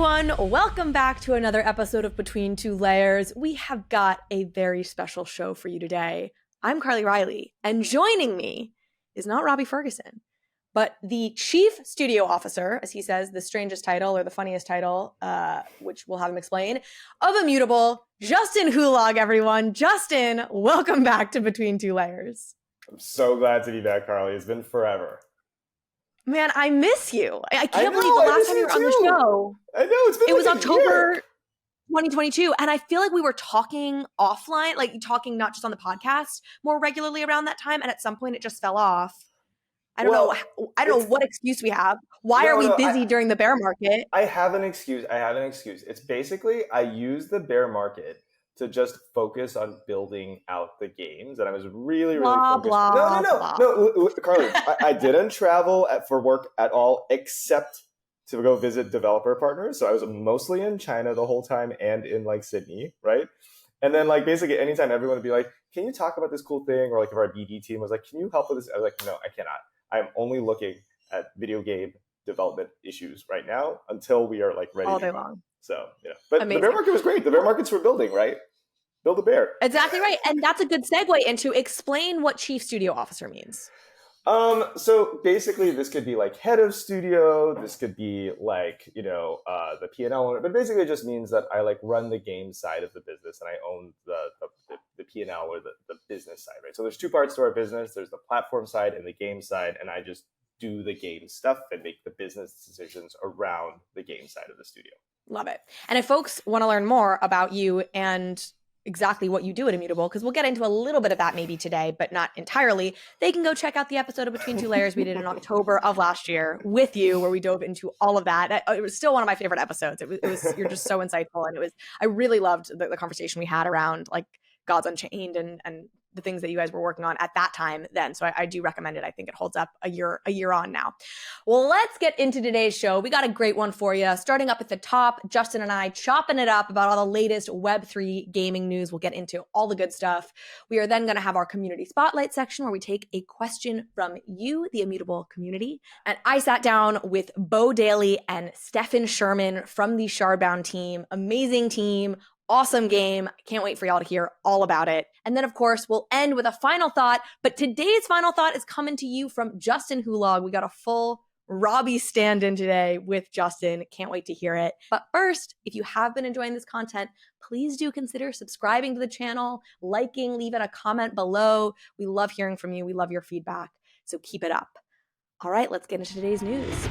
everyone. Welcome back to another episode of Between Two Layers. We have got a very special show for you today. I'm Carly Reilly, and joining me is not Robbie Ferguson, but the Chief Studio Officer, as he says, the strangest title or the funniest title, which we'll have him explain, of Immutable, Justin Hulog, everyone. Justin, welcome back to Between Two Layers. I'm so glad to be back, Carly. It's been forever. Man, I miss you. I can't believe the last time you were on the show. I know, it was October 2022, and I feel like we were talking offline, like talking not just on the podcast more regularly around that time, and at some point it just fell off. I don't know what excuse we have. Why are we busy during the bear market? I have an excuse. It's basically I use the bear market to just focus on building out the games, and I was really focused. No, Carly, I didn't travel for work at all, except to go visit developer partners. So I was mostly in China the whole time and in like Sydney, right? And then like basically anytime everyone would be like, "Can you talk about this cool thing?" Or like if our BD team was like, "Can you help with this?" I was like, "No, I cannot. I'm only looking at video game development issues right now until we are like ready all day long." So, but amazing. The bear market was great. The bear market's for building, right? Build a bear. Exactly right. And that's a good segue into explain what Chief Studio Officer means. So basically this could be like head of studio. This could be like, the P&L owner, but basically it just means that I like run the game side of the business and I own the P&L or the business side, right? So there's two parts to our business. There's the platform side and the game side. And I just do the game stuff and make the business decisions around the game side of the studio. Love it. And if folks want to learn more about you and exactly what you do at Immutable, because we'll get into a little bit of that maybe today, but not entirely, they can go check out the episode of Between Two Layers we did in October of last year with you, where we dove into all of that. It was still one of my favorite episodes. It was you're just so insightful, and I really loved the conversation we had around like Gods Unchained and the things that you guys were working on at that time then. So I do recommend it. I think it holds up a year on now. Well, let's get into today's show. We got a great one for you. Starting up at the top, Justin and I chopping it up about all the latest Web3 gaming news. We'll get into all the good stuff. We are then going to have our community spotlight section where we take a question from you, the Immutable community. And I sat down with Bo Daly and Stephan Sherman from the Shardbound team. Amazing team. Awesome game. Can't wait for y'all to hear all about it. And then, of course, we'll end with a final thought. But today's final thought is coming to you from Justin Hulog. We got a full Robbie stand-in today with Justin. Can't wait to hear it. But first, if you have been enjoying this content, please do consider subscribing to the channel, liking, leaving a comment below. We love hearing from you. We love your feedback. So keep it up. All right, let's get into today's news.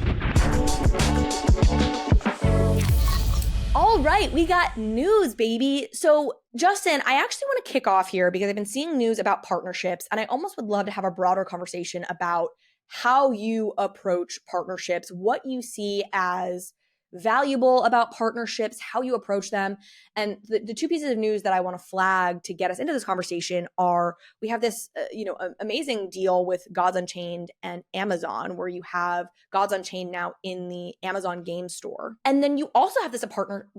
All right, we got news, baby. So, Justin, I actually want to kick off here because I've been seeing news about partnerships, and I almost would love to have a broader conversation about how you approach partnerships, what you see as valuable about partnerships, how you approach them. And the two pieces of news that I want to flag to get us into this conversation are we have this amazing deal with Gods Unchained and Amazon, where you have Gods Unchained now in the Amazon game store. And then you also have this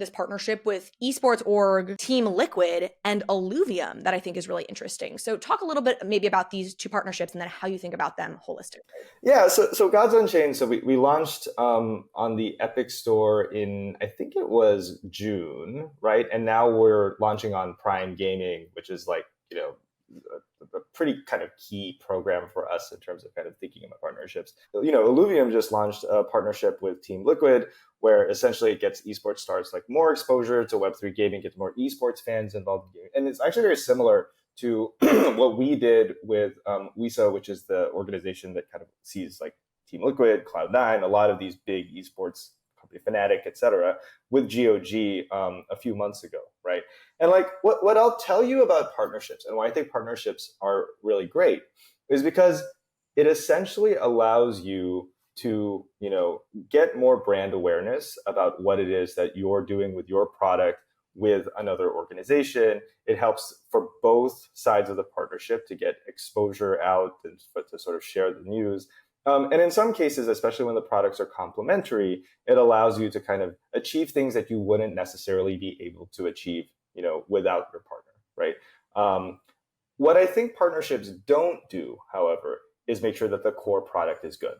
partnership with Esports org, Team Liquid, and Illuvium that I think is really interesting. So talk a little bit maybe about these two partnerships and then how you think about them holistically. Yeah, so Gods Unchained, so we launched on the Epic Store in, I think it was June, right? And now we're launching on Prime Gaming, which is like, a pretty kind of key program for us in terms of kind of thinking about partnerships. Illuvium just launched a partnership with Team Liquid, where essentially it gets esports stars like more exposure to Web3 gaming, gets more esports fans involved in gaming. And it's actually very similar to what we did with WISA, which is the organization that kind of sees like Team Liquid, Cloud9, a lot of these big esports company, Fnatic, et cetera, with GOG a few months ago, right? And like what I'll tell you about partnerships and why I think partnerships are really great is because it essentially allows you to, get more brand awareness about what it is that you're doing with your product with another organization. It helps for both sides of the partnership to get exposure out and to sort of share the news. And in some cases, especially when the products are complementary, it allows you to kind of achieve things that you wouldn't necessarily be able to achieve, without your partner, right? What I think partnerships don't do, however, is make sure that the core product is good,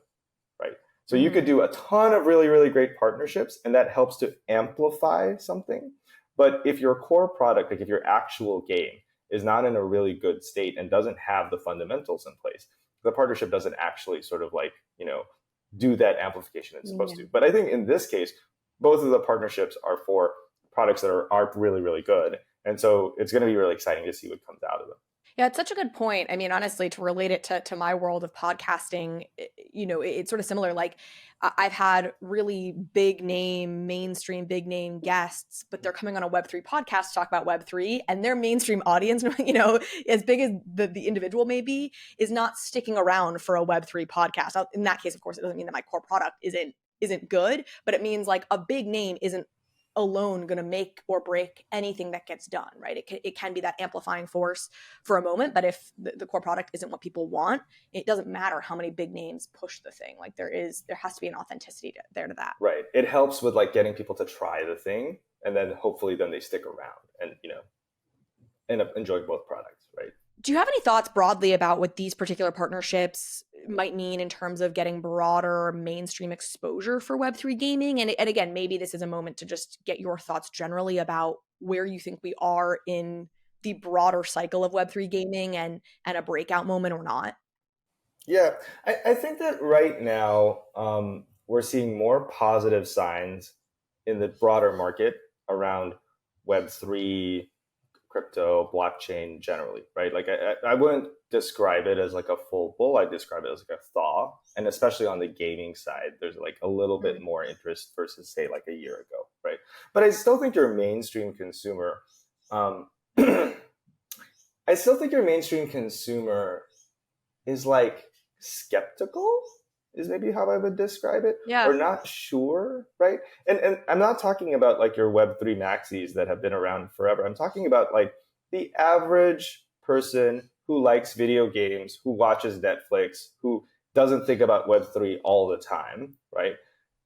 right? So you could do a ton of really, really great partnerships, and that helps to amplify something. But if your core product, like if your actual game is not in a really good state and doesn't have the fundamentals in place, the partnership doesn't actually sort of like, do that amplification it's supposed to. But I think in this case, both of the partnerships are for products that are really, really good. And so it's going to be really exciting to see what comes out of them. Yeah, it's such a good point. I mean, honestly, to relate it to my world of podcasting, it's sort of similar. Like I've had really big name, mainstream, big name guests, but they're coming on a Web3 podcast to talk about Web3, and their mainstream audience, as big as the individual may be, is not sticking around for a Web3 podcast. In that case, of course, it doesn't mean that my core product isn't good, but it means like a big name isn't alone going to make or break anything that gets done, right? It can be that amplifying force for a moment, but if the core product isn't what people want, it doesn't matter how many big names push the thing. Like there has to be an authenticity there to that. Right. It helps with like getting people to try the thing, and then hopefully then they stick around and end up enjoying both products, right? Do you have any thoughts broadly about what these particular partnerships might mean in terms of getting broader mainstream exposure for Web3 gaming? And again, maybe this is a moment to just get your thoughts generally about where you think we are in the broader cycle of Web3 gaming and a breakout moment or not. Yeah, I think that right now we're seeing more positive signs in the broader market around Web3, crypto, blockchain generally, right? Like I wouldn't describe it as like a full bull. I describe it as like a thaw. And especially on the gaming side, there's like a little bit more interest versus say like a year ago, right? But I still think your mainstream consumer, is like skeptical is maybe how I would describe it. Yeah. Or not sure, right? And I'm not talking about like your Web3 maxis that have been around forever. I'm talking about like the average person who likes video games, who watches Netflix, who doesn't think about Web3 all the time, right?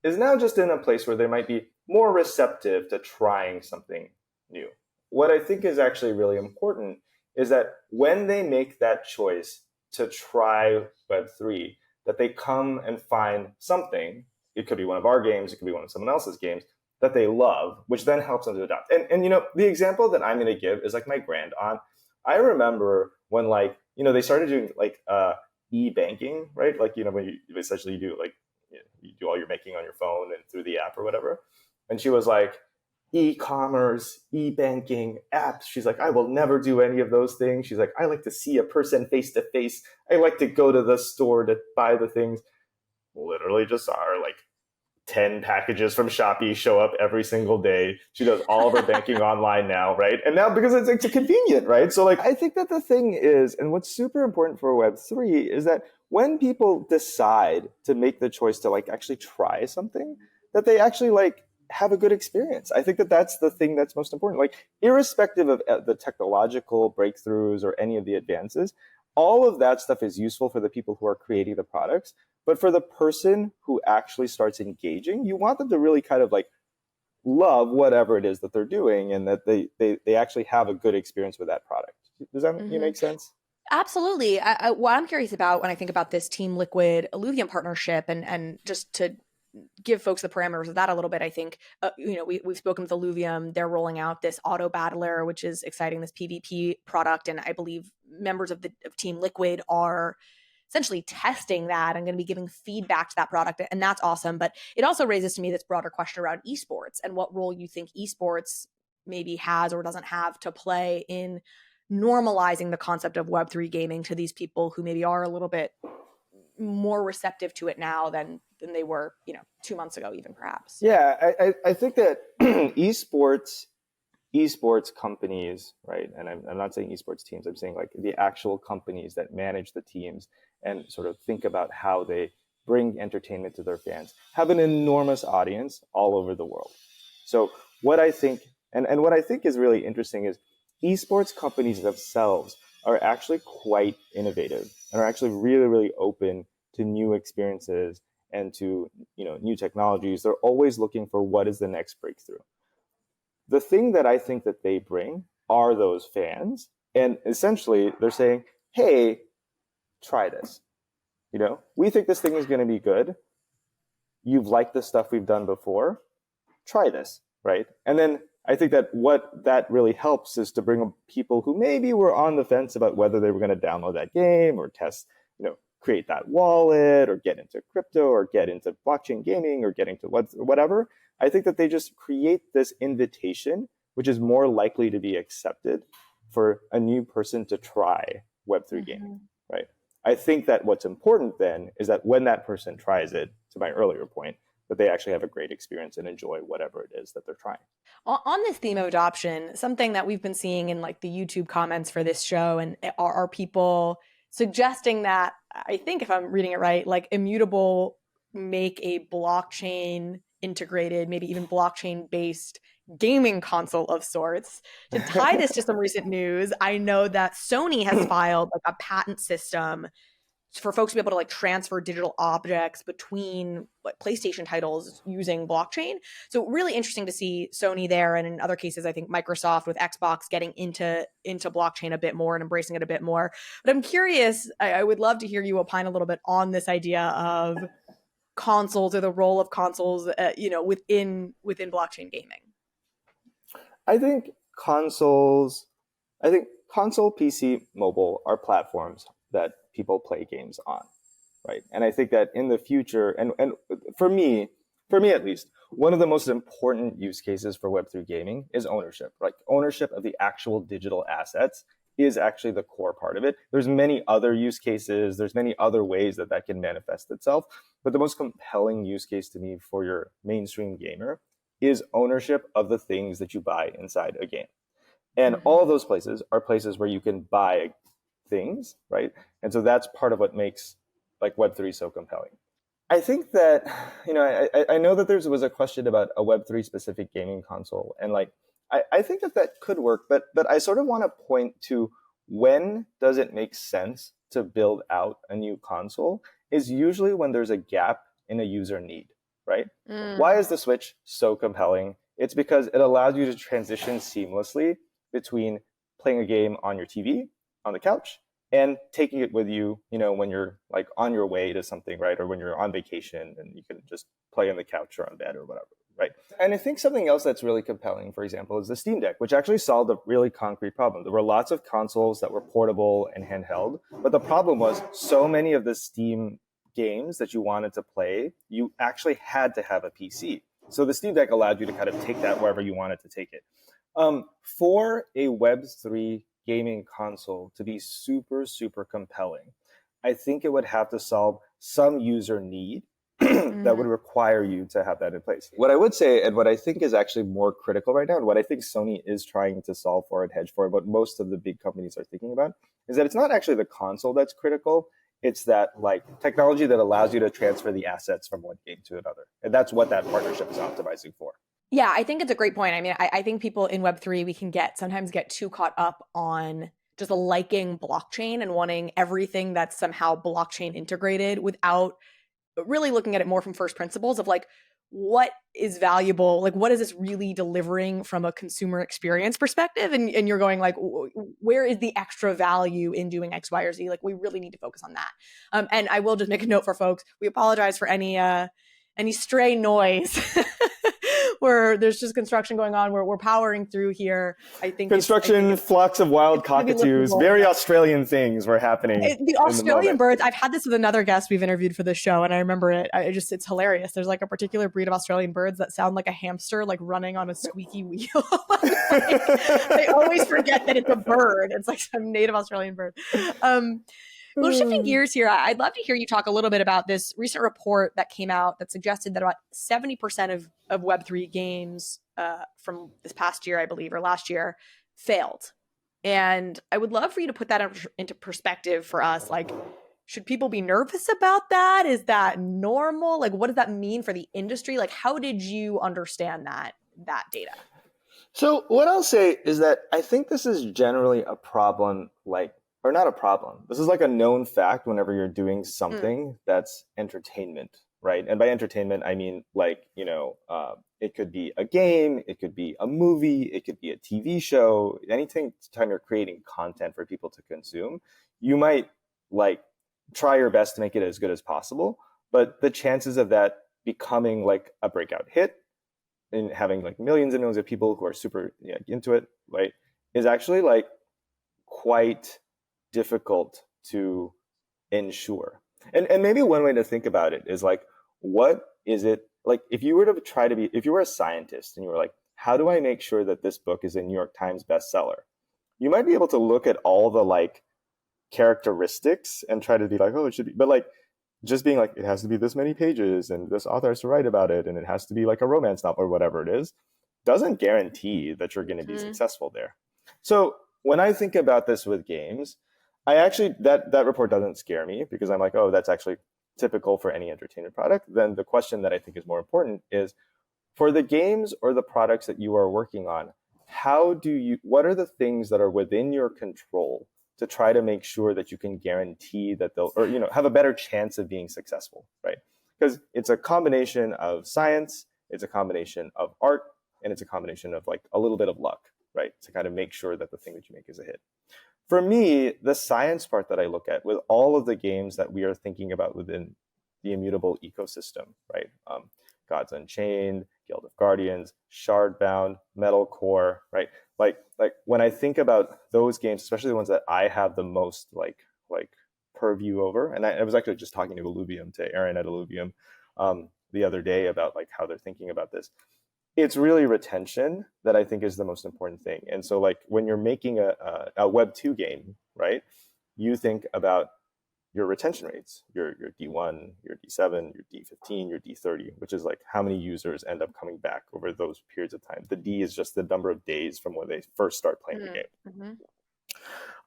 Is now just in a place where they might be more receptive to trying something new. What I think is actually really important is that when they make that choice to try Web3, that they come and find something, it could be one of our games, it could be one of someone else's games, that they love, which then helps them to adopt. And the example that I'm going to give is like my grand aunt. I remember when like, they started doing like e-banking, right? Like, when you essentially do like, you do all your banking on your phone and through the app or whatever. And she was like, e-commerce, e-banking, apps. She's like, I will never do any of those things. She's like, I like to see a person face to face. I like to go to the store to buy the things. Literally just saw her like 10 packages from Shopee show up every single day. She does all of her banking online now, right? And now because it's convenient, right? So like, I think that the thing is, and what's super important for Web3 is that when people decide to make the choice to like actually try something, that they actually like have a good experience. I think that that's the thing that's most important. Like, irrespective of the technological breakthroughs or any of the advances, all of that stuff is useful for the people who are creating the products. But for the person who actually starts engaging, you want them to really kind of like love whatever it is that they're doing, and that they actually have a good experience with that product. Does that make sense? Absolutely. What I'm curious about when I think about this Team Liquid Illuvium partnership, and just to give folks the parameters of that a little bit, I think, we've spoken with Illuvium. They're rolling out this auto battler, which is exciting, this PvP product. And I believe members of Team Liquid are essentially testing that and going to be giving feedback to that product. And that's awesome. But it also raises to me this broader question around esports and what role you think esports maybe has or doesn't have to play in normalizing the concept of Web3 gaming to these people who maybe are a little bit more receptive to it now than they were, 2 months ago, even perhaps. Yeah, I think that esports companies, right? And I'm not saying esports teams, I'm saying like the actual companies that manage the teams and sort of think about how they bring entertainment to their fans, have an enormous audience all over the world. So what I think, and what I think is really interesting is esports companies themselves are actually quite innovative and are actually really, really open to new experiences and to new technologies. They're always looking for what is the next breakthrough. The thing that I think that they bring are those fans, and essentially they're saying, hey, try this. We think this thing is going to be good. you've liked the stuff we've done before, try this, right? And then I think that what that really helps is to bring people who maybe were on the fence about whether they were going to download that game or test, create that wallet or get into crypto or get into blockchain gaming or get into whatever. I think that they just create this invitation, which is more likely to be accepted for a new person to try Web3 gaming, right? I think that what's important then is that when that person tries it, to my earlier point, that they actually have a great experience and enjoy whatever it is that they're trying. On this theme of adoption, something that we've been seeing in like the YouTube comments for this show, and are people suggesting that, I think if I'm reading it right, like Immutable make a blockchain integrated, maybe even blockchain based gaming console of sorts. To tie this to some recent news, I know that Sony has filed like a patent system for folks to be able to like transfer digital objects between like PlayStation titles using blockchain. So really interesting to see Sony there, and in other cases, I think Microsoft with Xbox getting into blockchain a bit more and embracing it a bit more. But I'm curious, I would love to hear you opine a little bit on this idea of consoles or the role of consoles, within blockchain gaming. I think console, PC, mobile are platforms that people play games on, right? And I think that in the future, and for me at least, one of the most important use cases for Web3 gaming is ownership. Like ownership of the actual digital assets is actually the core part of it. There's many other use cases. There's many other ways that can manifest itself. But the most compelling use case to me for your mainstream gamer is ownership of the things that you buy inside a game. And all of those places are places where you can buy things, right? And so that's part of what makes like Web3 so compelling. I think that, I know that there was a question about a Web3 specific gaming console, and like, I think that could work, but I sort of want to point to when does it make sense to build out a new console is usually when there's a gap in a user need, right? Why is the Switch so compelling? It's because it allows you to transition seamlessly between playing a game on your TV, on the couch, and taking it with you, when you're like on your way to something, right? Or when you're on vacation and you can just play on the couch or on bed or whatever, right? And I think something else that's really compelling, for example, is the Steam Deck, which actually solved a really concrete problem. There were lots of consoles that were portable and handheld, but the problem was so many of the Steam games that you wanted to play, you actually had to have a PC. So the Steam Deck allowed you to kind of take that wherever you wanted to take it. For a Web3 gaming console to be super, super compelling, I think it would have to solve some user need that would require you to have that in place. What I would say, and what I think is actually more critical right now, and what I think Sony is trying to solve for and hedge for, and what most of the big companies are thinking about, is that it's not actually the console that's critical. It's that like technology that allows you to transfer the assets from one game to another. And that's what that partnership is optimizing for. Yeah, I think it's a great point. I mean, I think people in Web3, we can sometimes get too caught up on just liking blockchain and wanting everything that's somehow blockchain integrated without really looking at it more from first principles of like, what is valuable? Like, what is this really delivering from a consumer experience perspective? And you're going like, where is the extra value in doing X, Y, or Z? Like, we really need to focus on that. And I will just make a note for folks. We apologize for any stray noise where there's just construction going on. We're powering through here. I think construction, flocks of wild cockatoos, very Australian things were happening. The Australian birds. I've had this with another guest we've interviewed for this show, and I remember it. It's hilarious. There's like a particular breed of Australian birds that sound like a hamster, like running on a squeaky wheel. I always forget that it's a bird. It's like some native Australian bird. Well, shifting gears here, I'd love to hear you talk a little bit about this recent report that came out that suggested that about 70% of Web3 games from this past year, I believe, or last year, failed. And I would love for you to put that into perspective for us. Like, should people be nervous about that? Is that normal? Like, what does that mean for the industry? Like, how did you understand that data? So what I'll say is that I think this is generally a problem, or not a problem. This is like a known fact whenever you're doing something that's entertainment, right? And by entertainment, I mean it could be a game, it could be a movie, it could be a TV show, anything time you're creating content for people to consume, you might try your best to make it as good as possible. But the chances of that becoming like a breakout hit and having like millions and millions of people who are super into it, right, is actually like quite difficult to ensure. And maybe one way to think about it is like, what is it like if you were to try to be, if you were a scientist and you were like, how do I make sure that this book is a New York Times bestseller? You might be able to look at all the like characteristics and try to be like, oh, it should be, but like just being like, it has to be this many pages and this author has to write about it and it has to be like a romance novel or whatever it is, doesn't guarantee that you're going to be successful there. So when I think about this with games, I actually, that report doesn't scare me because I'm like, oh, that's actually typical for any entertainment product. Then the question that I think is more important is, for the games or the products that you are working on, what are the things that are within your control to try to make sure that you can guarantee that they'll, or, have a better chance of being successful, right? Because it's a combination of science, it's a combination of art, and it's a combination of like a little bit of luck, right? To kind of make sure that the thing that you make is a hit. For me, the science part that I look at with all of the games that we are thinking about within the Immutable ecosystem, right? Gods Unchained, Guild of Guardians, Shardbound, Metalcore, right? Like when I think about those games, especially the ones that I have the most like purview over, and I was actually just talking to Aaron at Illuvium the other day about like how they're thinking about this. It's really retention that I think is the most important thing. And so like when you're making a Web2 game, right, you think about your retention rates, your D1, your D7, your D15, your D30, which is like how many users end up coming back over those periods of time. The D is just the number of days from when they first start playing the game.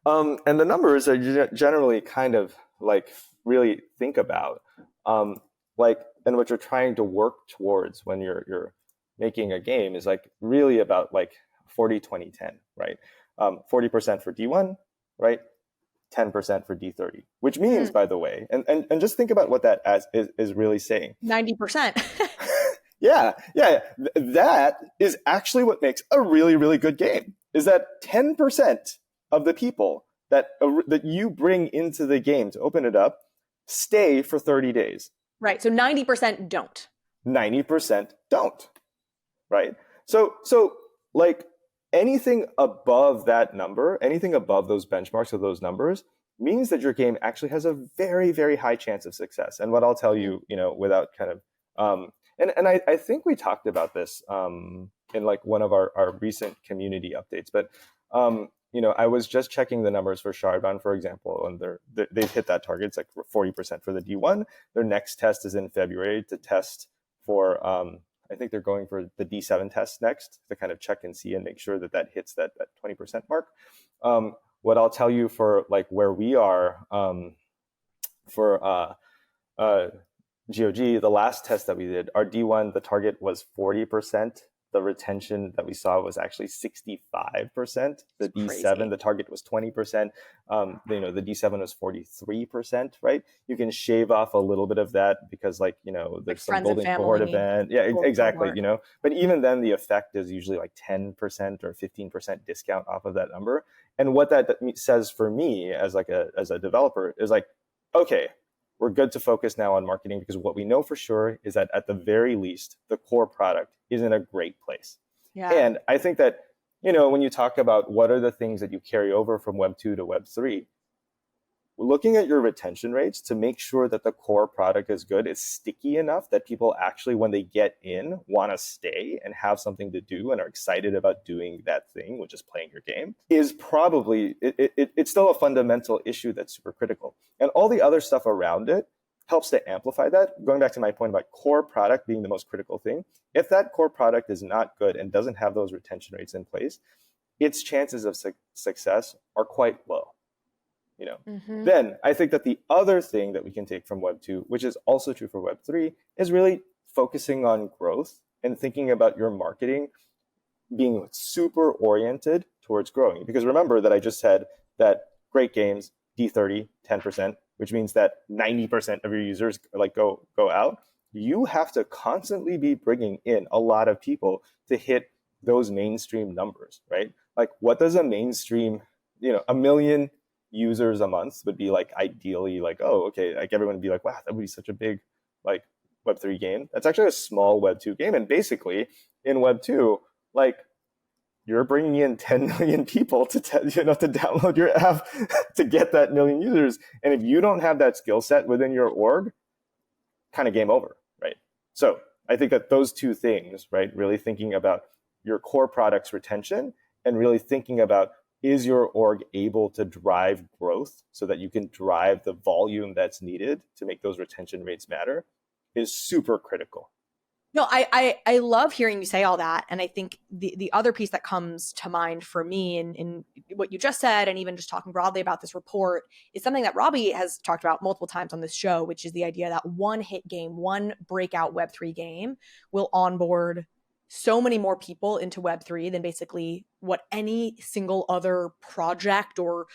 And the numbers are generally kind of like really think about like, and what you're trying to work towards when you're making a game is like really about like 40, 20, 10, right? 40% for D1, right? 10% for D30, which means, by the way, and just think about what that is really saying. 90%. Yeah. That is actually what makes a really, really good game, is that 10% of the people that you bring into the game to open it up stay for 30 days. Right. So 90% don't. 90% don't. Right. So like anything above that number, anything above those benchmarks of those numbers means that your game actually has a very, very high chance of success. And what I'll tell you, without kind of, and I think we talked about this in like one of our recent community updates, but, I was just checking the numbers for Shardbound, for example, and they've hit that target. It's like 40% for the D1. Their next test is in February to test for, I think they're going for the D7 test next to kind of check and see and make sure that hits that 20% mark. What I'll tell you for like where we are for GOG, the last test that we did, our D1, the target was 40%. The retention that we saw was actually 65%. The D7, the target was 20%. The D7 was 43%, right? You can shave off a little bit of that because there's like some golden cohort event. Yeah, exactly. But even then the effect is usually like 10% or 15% discount off of that number. And what that says for me as a developer is like, okay, we're good to focus now on marketing, because what we know for sure is that at the very least, the core product is in a great place. Yeah. And I think that, when you talk about what are the things that you carry over from Web 2 to Web 3, looking at your retention rates to make sure that the core product is good, is sticky enough that people actually, when they get in, want to stay and have something to do and are excited about doing that thing, which is playing your game, is probably, it's still a fundamental issue that's super critical. And all the other stuff around it helps to amplify that. Going back to my point about core product being the most critical thing, if that core product is not good and doesn't have those retention rates in place, its chances of success are quite low. Then I think that the other thing that we can take from Web 2, which is also true for Web 3, is really focusing on growth and thinking about your marketing being super oriented towards growing. Because remember that I just said that great games, D30, 10%, which means that 90% of your users go out. You have to constantly be bringing in a lot of people to hit those mainstream numbers, right? Like, what does a mainstream, 1 million users a month would be like ideally, like, oh, okay, like everyone would be like, wow, that would be such a big like Web3 game. That's actually a small Web2 game. And basically in Web2, like you're bringing in 10 million people to download your app to get that million users. And if you don't have that skill set within your org, kind of game over, right? So I think that those two things, right, really thinking about your core product's retention and really thinking about, is your org able to drive growth so that you can drive the volume that's needed to make those retention rates matter, is super critical. No, I love hearing you say all that. And I think the other piece that comes to mind for me in what you just said, and even just talking broadly about this report, is something that Robbie has talked about multiple times on this show, which is the idea that one hit game, one breakout Web3 game will onboard so many more people into Web3 than basically what any single other project or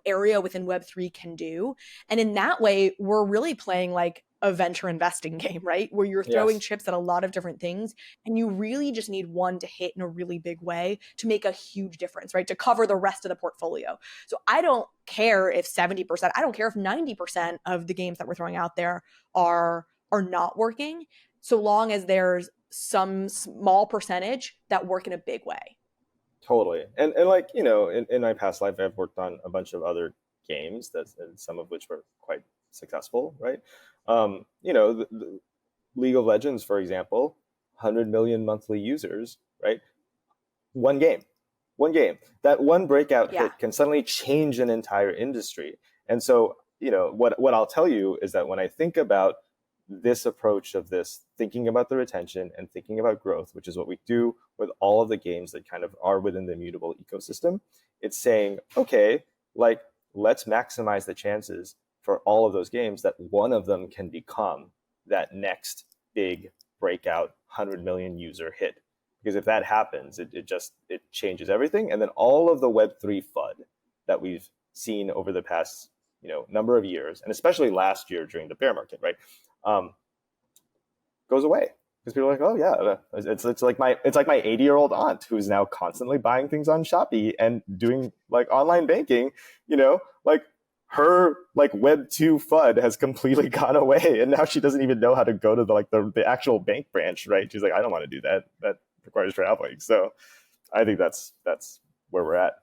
area within Web3 can do. And in that way, we're really playing like a venture investing game, right? Where you're throwing chips at a lot of different things, and you really just need one to hit in a really big way to make a huge difference, right? To cover the rest of the portfolio. So I don't care if 70%, I don't care if 90% of the games that we're throwing out there are not working, so long as there's some small percentage that work in a big way. Totally. And like, in my past life, I've worked on a bunch of other games and some of which were quite successful, right? The League of Legends, for example, 100 million monthly users, right? One game. That one breakout hit can suddenly change an entire industry. And so, what I'll tell you is that when I think about this approach of this, thinking about the retention and thinking about growth, which is what we do with all of the games that kind of are within the Immutable ecosystem, it's saying, okay, like, let's maximize the chances for all of those games that one of them can become that next big breakout 100 million user hit. Because if that happens, it changes everything. And then all of the Web3 FUD that we've seen over the past number of years, and especially last year during the bear market, right, goes away. Because people are like, oh yeah, it's like my 80-year-old aunt who's now constantly buying things on Shopee and doing like online banking, like her like Web2 FUD has completely gone away, and now she doesn't even know how to go to the actual bank branch, right? She's like, I don't want to do that. That requires traveling. So I think that's where we're at.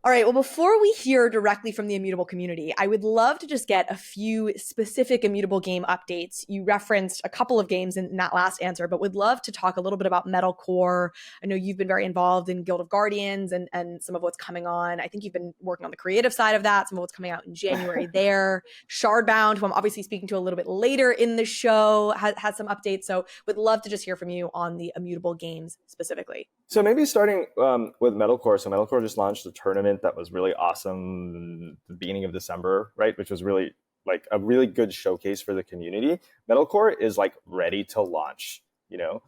All right, well, before we hear directly from the Immutable community, I would love to just get a few specific Immutable game updates. You referenced a couple of games in that last answer, but would love to talk a little bit about Metalcore. I know you've been very involved in Guild of Guardians and some of what's coming on. I think you've been working on the creative side of that, some of what's coming out in January there. Shardbound, who I'm obviously speaking to a little bit later in the show, has some updates. So would love to just hear from you on the Immutable games specifically. So maybe starting with Metalcore. So Metalcore just launched a tournament that was really awesome at the beginning of December, right? Which was really like a really good showcase for the community. Metalcore is like ready to launch,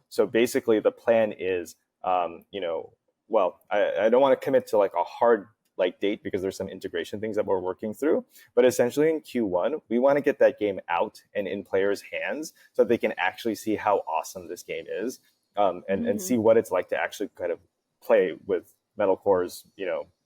So basically the plan is, I don't want to commit to like a hard date because there's some integration things that we're working through. But essentially in Q1, we want to get that game out and in players' hands so that they can actually see how awesome this game is. And see what it's like to actually kind of play with Metalcore's,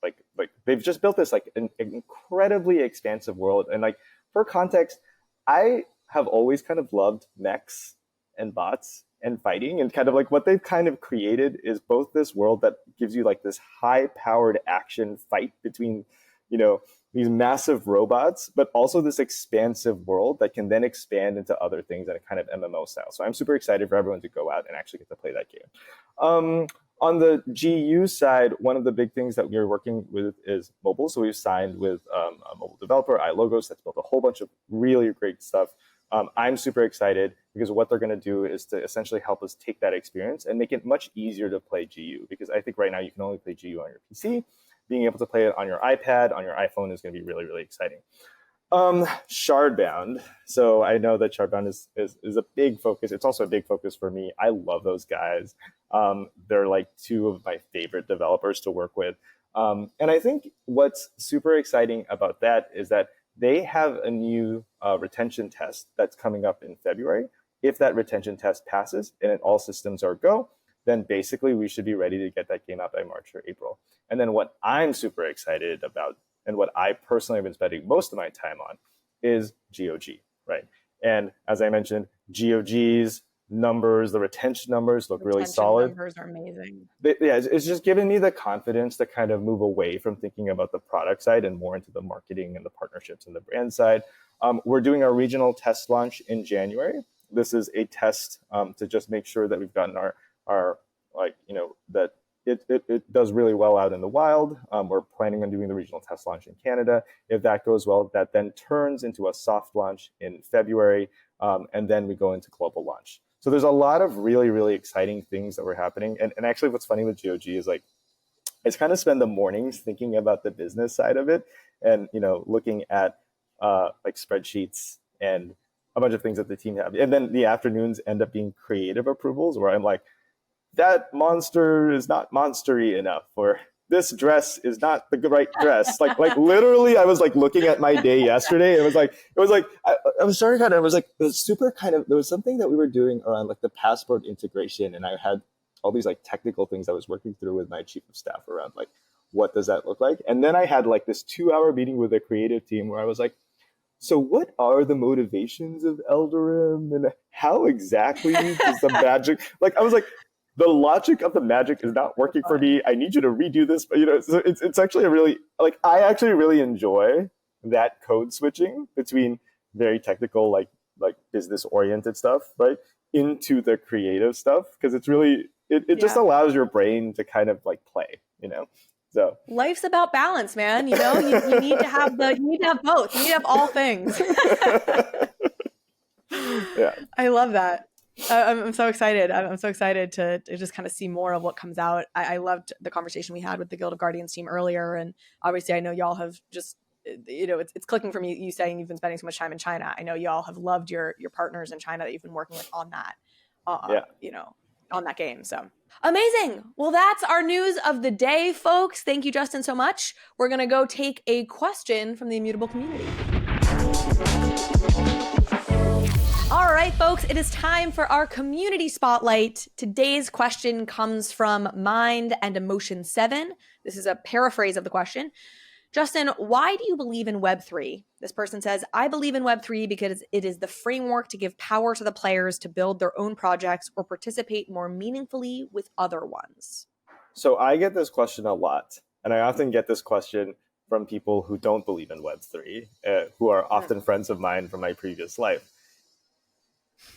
like they've just built this like an incredibly expansive world. And like for context, I have always kind of loved mechs and bots and fighting, and kind of like what they've kind of created is both this world that gives you like this high powered action fight between, these massive robots, but also this expansive world that can then expand into other things in a kind of MMO style. So I'm super excited for everyone to go out and actually get to play that game. On the GU side, one of the big things that we're working with is mobile. So we've signed with a mobile developer, iLogos, that's built a whole bunch of really great stuff. I'm super excited because what they're going to do is to essentially help us take that experience and make it much easier to play GU. Because I think right now you can only play GU on your PC. Being able to play it on your iPad, on your iPhone is going to be really, really exciting. Shardbound. So I know that Shardbound is a big focus. It's also a big focus for me. I love those guys. They're like two of my favorite developers to work with. And I think what's super exciting about that is that they have a new retention test that's coming up in February. If that retention test passes and all systems are go, then basically we should be ready to get that game out by March or April. And then what I'm super excited about and what I personally have been spending most of my time on is GOG, right? And as I mentioned, GOG's numbers, the retention numbers look really solid. Numbers are amazing. Yeah, it's just given me the confidence to kind of move away from thinking about the product side and more into the marketing and the partnerships and the brand side. We're doing our regional test launch in January. This is a test to just make sure that we've gotten our like, you know, that it does really well out in the wild. We're planning on doing the regional test launch in Canada. If that goes well, that then turns into a soft launch in February, and then we go into global launch. So there's a lot of really, really exciting things that were happening. And actually what's funny with GOG is like, I just kind of spend the mornings thinking about the business side of it and, you know, looking at like spreadsheets and a bunch of things that the team have. And then the afternoons end up being creative approvals where I'm like, that monster is not monstery enough, or this dress is not the right dress. Like literally, I was like looking at my day yesterday. It was like I was starting kind of. I was like, it was super kind of. There was something that we were doing around like the passport integration, and I had all these like technical things I was working through with my chief of staff around like what does that look like. And then I had like this 2-hour meeting with the creative team where I was like, so what are the motivations of Eldarim, and how exactly does the magic? Like I was like, the logic of the magic is not working for me. I need you to redo this. But, you know, so it's actually a really, like, I actually really enjoy that code switching between very technical, like business oriented stuff, right, into the creative stuff. Because it's really, it just allows your brain to kind of like play, you know? So life's about balance, man. You know, you need to have both. You need to have all things. Yeah. I love that. I'm so excited. I'm so excited to just kind of see more of what comes out. I loved the conversation we had with the Guild of Guardians team earlier. And obviously I know y'all have just, you know, it's clicking for me. You saying you've been spending so much time in China. I know y'all have loved your partners in China that you've been working with on that, you know, on that game. So amazing. Well, that's our news of the day, folks. Thank you, Justin, so much. We're going to go take a question from the Immutable community. All right, folks, it is time for our community spotlight. Today's question comes from Mind and Emotion 7. This is a paraphrase of the question. Justin, why do you believe in Web3? This person says, I believe in Web3 because it is the framework to give power to the players to build their own projects or participate more meaningfully with other ones. So I get this question a lot, and I often get this question from people who don't believe in Web3, who are often friends of mine from my previous life.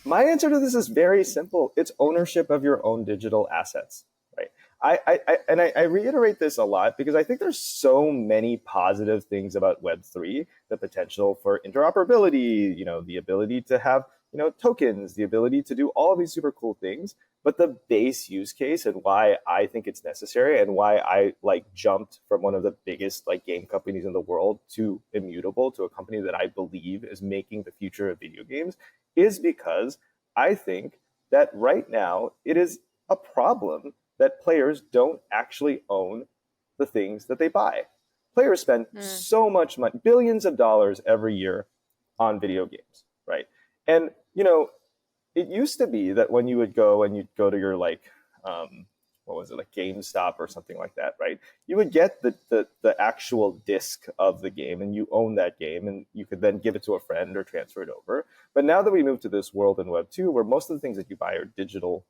My answer to this is very simple. It's ownership of your own digital assets, right? I reiterate this a lot because I think there's so many positive things about Web3, the potential for interoperability, you know, the ability to have, you know, tokens, the ability to do all of these super cool things. But the base use case and why I think it's necessary and why I like jumped from one of the biggest like game companies in the world to Immutable, to a company that I believe is making the future of video games, is because I think that right now it is a problem that players don't actually own the things that they buy. Players spend so much money, billions of dollars every year on video games, right? And, you know, it used to be that when you would go and you'd go to your like, what was it, like GameStop or something like that, right? You would get the actual disc of the game and you own that game and you could then give it to a friend or transfer it over. But now that we move to this world in Web 2, where most of the things that you buy are digital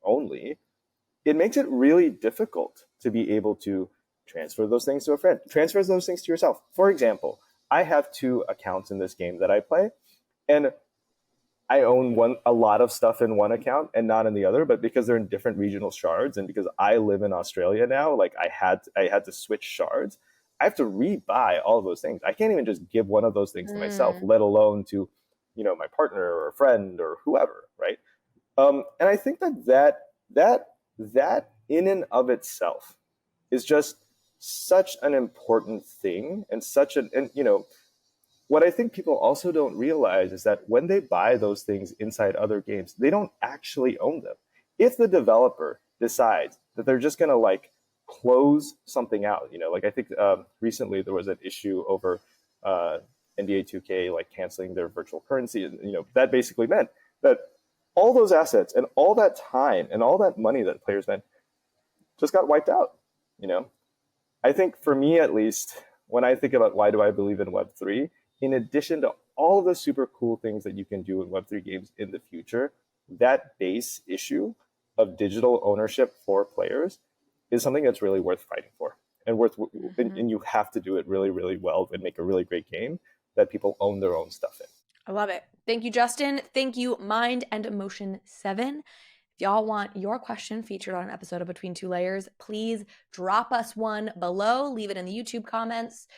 only, it makes it really difficult to be able to transfer those things to a friend, transfer those things to yourself. For example, I have 2 accounts in this game that I play, and I own a lot of stuff in one account and not in the other, but because they're in different regional shards and because I live in Australia now, like I had to switch shards. I have to rebuy all of those things. I can't even just give one of those things to myself, let alone to, you know, my partner or a friend or whoever, right? And I think that in and of itself is just such an important thing and you know, what I think people also don't realize is that when they buy those things inside other games, they don't actually own them. If the developer decides that they're just going to like close something out, you know, like I think recently there was an issue over NBA 2K like canceling their virtual currency, and you know that basically meant that all those assets and all that time and all that money that players spent just got wiped out. You know, I think for me at least, when I think about why do I believe in Web3, in addition to all of the super cool things that you can do in Web3 games in the future, that base issue of digital ownership for players is something that's really worth fighting for, and and you have to do it really, really well and make a really great game that people own their own stuff in. I love it. Thank you, Justin. Thank you, Mind and Emotion 7. If y'all want your question featured on an episode of Between Two Layers, please drop us one below. Leave it in the YouTube comments.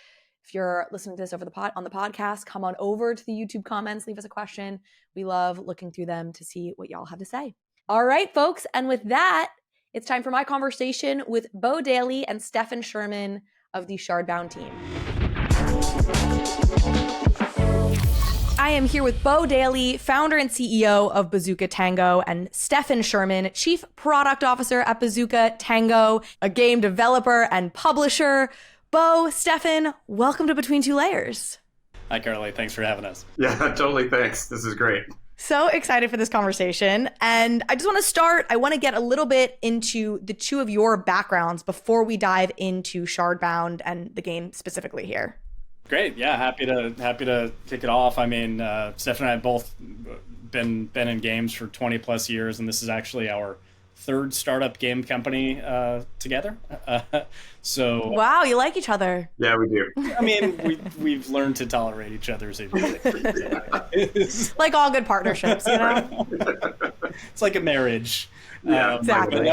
If you're listening to this on the podcast, come on over to the YouTube comments. Leave us a question. We love looking through them to see what y'all have to say. All right, folks. And with that, it's time for my conversation with Bo Daly and Stephan Sherman of the Shardbound team. I am here with Bo Daly, founder and CEO of Bazooka Tango, and Stephan Sherman, Chief Product Officer at Bazooka Tango, a game developer and publisher. Bo, Stephan, welcome to Between Two Layers. Hi, Carly. Thanks for having us. Yeah, totally. Thanks. This is great. So excited for this conversation. And I just want to start, I want to get a little bit into the two of your backgrounds before we dive into Shardbound and the game specifically here. Great. Yeah, happy to kick it off. I mean, Steph and I have both been in games for 20 plus years, and this is actually our third startup game company together. So wow, you like each other. Yeah, we do. I mean, we've learned to tolerate each other's idiocy. Like all good partnerships, you know? It's like a marriage. Yeah, exactly.